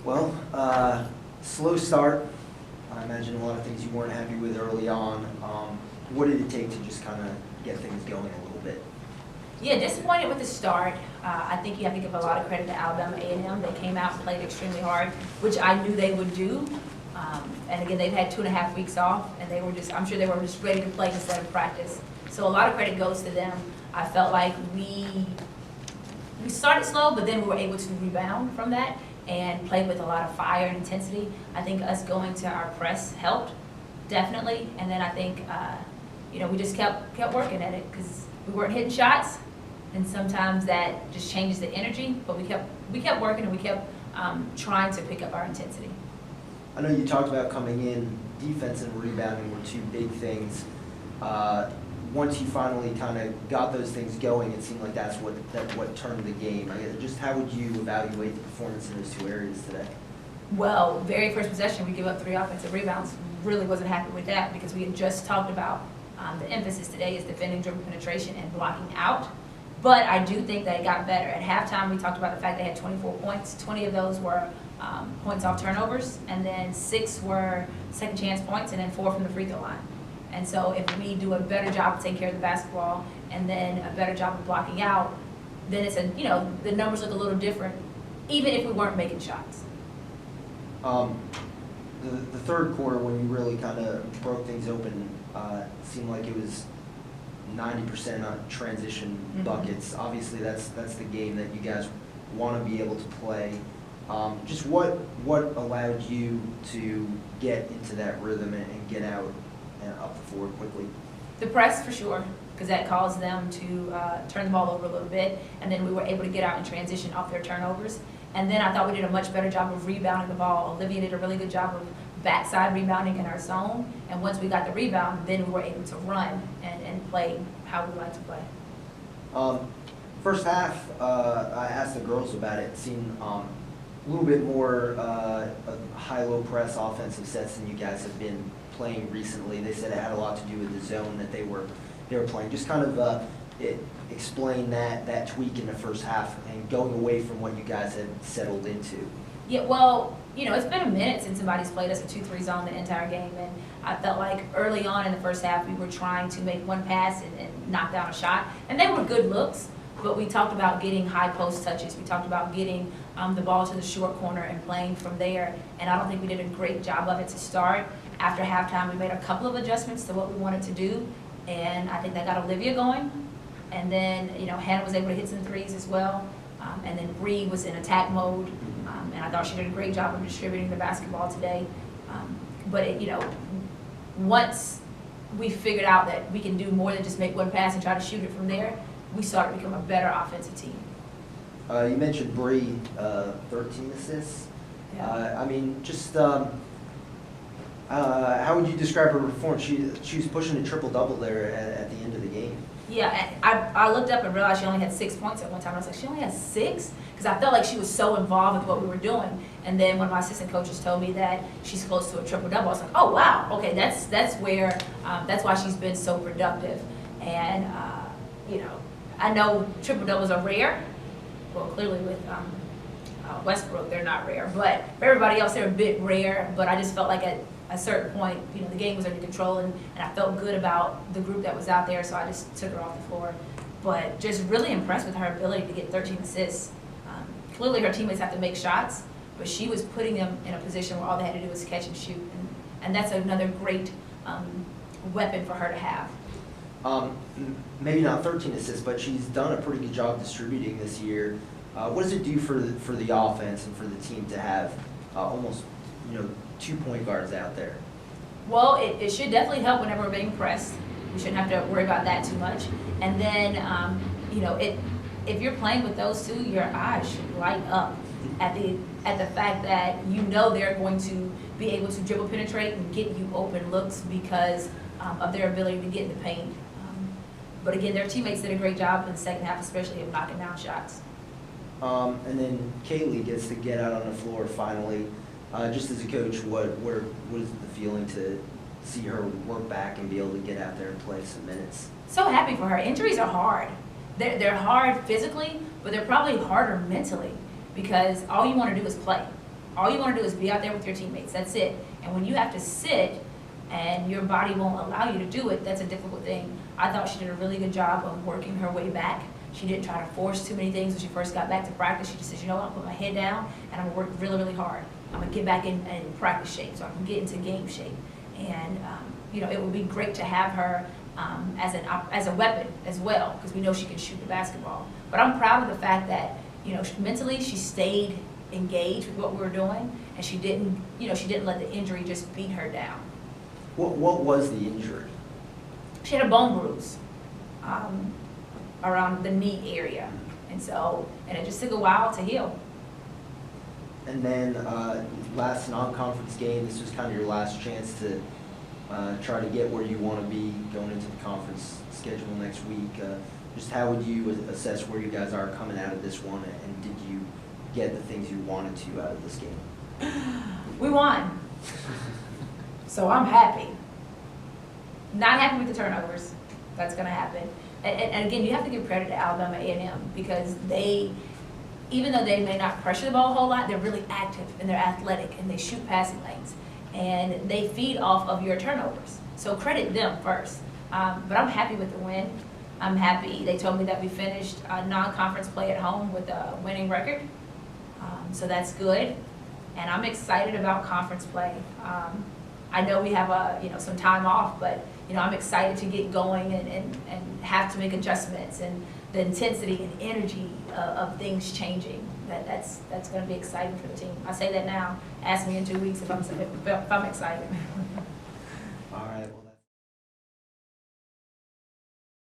Well, slow start. I imagine a lot of things you weren't happy with early on. What did it take to just kind of get things going a little bit? Yeah, disappointed with the start. I think you have to give a lot of credit to Alabama A&M. They came out and played extremely hard, which I knew they would do. And again, they've had 2.5 weeks off, and they were I'm sure they were just ready to play instead of practice. So a lot of credit goes to them. I felt like we started slow, but then we were able to rebound from that and play with a lot of fire and intensity. I think us going to our press helped, definitely. And then I think, we just kept working at it because we weren't hitting shots, and sometimes that just changes the energy. But we kept working, and we kept trying to pick up our intensity. I know you talked about coming in, defense and rebounding were two big things. Once you finally kind of got those things going, it seemed like that's what turned the game. Just how would you evaluate the performance in those two areas today? Well, very first possession, we give up 3 offensive rebounds. Really wasn't happy with that because we had just talked about the emphasis today is defending dribble penetration and blocking out. But I do think that it got better. At halftime, we talked about the fact they had 24 points. 20 of those were points off turnovers, and then 6 were second chance points, and then 4 from the free throw line. And so if we do a better job of taking care of the basketball and then a better job of blocking out, then it's the numbers look a little different, even if we weren't making shots. The third quarter, when you really kind of broke things open, seemed like it was 90% on transition buckets. Obviously, that's the game that you guys want to be able to play. Just what allowed you to get into that rhythm and get out and up the floor quickly? The press, for sure, because that caused them to turn the ball over a little bit, and then we were able to get out and transition off their turnovers. And then I thought we did a much better job of rebounding the ball. Olivia did a really good job of backside rebounding in our zone, and once we got the rebound, then we were able to run and play how we like to play. First half, I asked the girls about it. It seemed a little bit more high-low press offensive sets than you guys have been playing recently. They said it had a lot to do with the zone that they were playing. Just kind of explain that tweak in the first half and going away from what you guys had settled into. Yeah, well, it's been a minute since somebody's played us a 2-3 zone the entire game, and I felt like early on in the first half we were trying to make one pass and knock down a shot, and they were good looks, but we talked about getting high post touches. We talked about getting the ball to the short corner and playing from there, and I don't think we did a great job of it to start. After halftime, we made a couple of adjustments to what we wanted to do, and I think that got Olivia going. And then, Hannah was able to hit some threes as well, and then Bree was in attack mode, and I thought she did a great job of distributing the basketball today. But once we figured out that we can do more than just make one pass and try to shoot it from there, we started to become a better offensive team. You mentioned Bree, 13 assists. Yeah. How would you describe her performance? She was pushing a triple-double there at the end of the game. Yeah, I looked up and realized she only had 6 points at one time. I was like, she only has 6? Because I felt like she was so involved with what we were doing. And then one of my assistant coaches told me that she's close to a triple-double. I was like, oh, wow, okay, that's why she's been so productive. And, I know triple-doubles are rare. Well, clearly with Westbrook, they're not rare. But for everybody else, they're a bit rare. But I just felt like at a certain point, the game was under control, and I felt good about the group that was out there, so I just took her off the floor. But just really impressed with her ability to get 13 assists. Clearly her teammates have to make shots, but she was putting them in a position where all they had to do was catch and shoot, and that's another great weapon for her to have. Maybe not 13 assists, but she's done a pretty good job distributing this year. What does it do for the offense and for the team to have almost 2 point guards out there? Well, it should definitely help whenever we're being pressed. We shouldn't have to worry about that too much. And then, if you're playing with those two, your eyes should light up at the fact that they're going to be able to dribble penetrate and get you open looks because of their ability to get in the paint. But again, their teammates did a great job in the second half, especially of knocking down shots. And then Kaylee gets to get out on the floor finally. Just as a coach, what is the feeling to see her work back and be able to get out there and play some minutes? So happy for her. Injuries are hard. They're hard physically, but they're probably harder mentally because all you want to do is play. All you want to do is be out there with your teammates. That's it. And when you have to sit and your body won't allow you to do it, that's a difficult thing. I thought she did a really good job of working her way back. She didn't try to force too many things when she first got back to practice. She just says, you know what, I'm going to put my head down and I'm going to work really, really hard. I'm going to get back in practice shape so I can get into game shape. And, you know, it would be great to have her as a weapon as well, because we know she can shoot the basketball. But I'm proud of the fact that, you know, mentally she stayed engaged with what we were doing, and she didn't let the injury just beat her down. What was the injury? She had a bone bruise around the knee area, and it just took a while to heal. And then last non-conference game, this was kind of your last chance to try to get where you want to be going into the conference schedule next week. Just how would you assess where you guys are coming out of this one, and did you get the things you wanted to out of this game? We won, so I'm happy. Not happy with the turnovers. That's going to happen. And again, you have to give credit to Alabama A&M, because they, even though they may not pressure the ball a whole lot, they're really active and they're athletic and they shoot passing lanes. And they feed off of your turnovers. So credit them first. But I'm happy with the win. I'm happy. They told me that we finished non-conference play at home with a winning record. So that's good. And I'm excited about conference play. I know we have some time off, but I'm excited to get going and have to make adjustments, and the intensity and energy of things changing. That's going to be exciting for the team. I say that now. Ask me in 2 weeks if I'm excited.